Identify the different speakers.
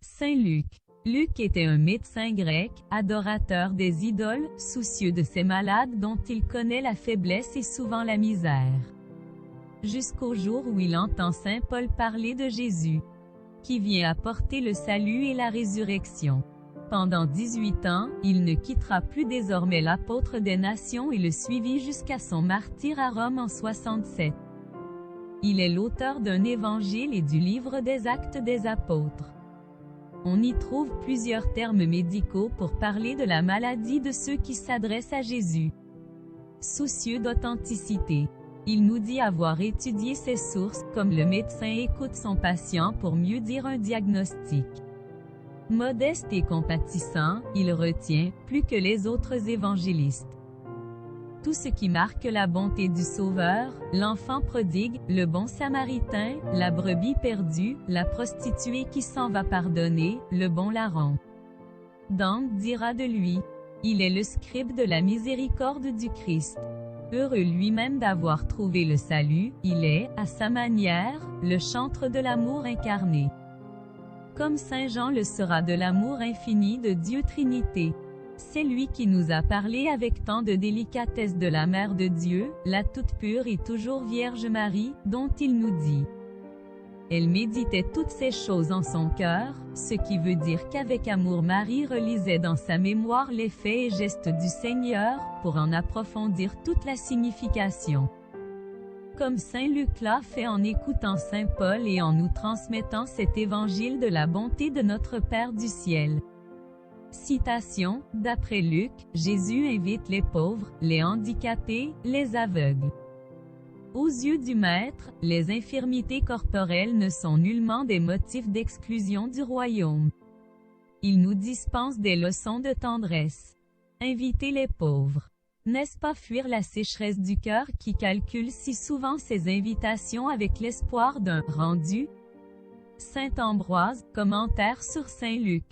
Speaker 1: Saint Luc. Luc était un médecin grec, adorateur des idoles, soucieux de ses malades dont il connaît la faiblesse et souvent la misère. Jusqu'au jour où il entend Saint Paul parler de Jésus, qui vient apporter le salut et la résurrection. Pendant 18 ans, il ne quittera plus désormais l'apôtre des nations et le suivit jusqu'à son martyre à Rome en 67. Il est l'auteur d'un évangile et du livre des Actes des Apôtres. On y trouve plusieurs termes médicaux pour parler de la maladie de ceux qui s'adressent à Jésus. Soucieux d'authenticité. Il nous dit avoir étudié ses sources, comme le médecin écoute son patient pour mieux dire un diagnostic. Modeste et compatissant, il retient, plus que les autres évangélistes, tout ce qui marque la bonté du Sauveur, l'enfant prodigue, le bon samaritain, la brebis perdue, la prostituée qui s'en va pardonner, le bon larron. Dante dira de lui: il est le scribe de la miséricorde du Christ. Heureux lui-même d'avoir trouvé le salut, il est, à sa manière, le chantre de l'amour incarné. Comme Saint Jean le sera de l'amour infini de Dieu Trinité. C'est lui qui nous a parlé avec tant de délicatesse de la Mère de Dieu, la toute pure et toujours Vierge Marie, dont il nous dit: elle méditait toutes ces choses en son cœur, ce qui veut dire qu'avec amour Marie relisait dans sa mémoire les faits et gestes du Seigneur, pour en approfondir toute la signification. Comme Saint Luc l'a fait en écoutant Saint Paul et en nous transmettant cet évangile de la bonté de notre Père du ciel. Citation, d'après Luc, Jésus invite les pauvres, les handicapés, les aveugles. Aux yeux du Maître, les infirmités corporelles ne sont nullement des motifs d'exclusion du royaume. Il nous dispense des leçons de tendresse. Inviter les pauvres. N'est-ce pas fuir la sécheresse du cœur qui calcule si souvent ses invitations avec l'espoir d'un « rendu » Saint Ambroise, commentaire sur Saint Luc.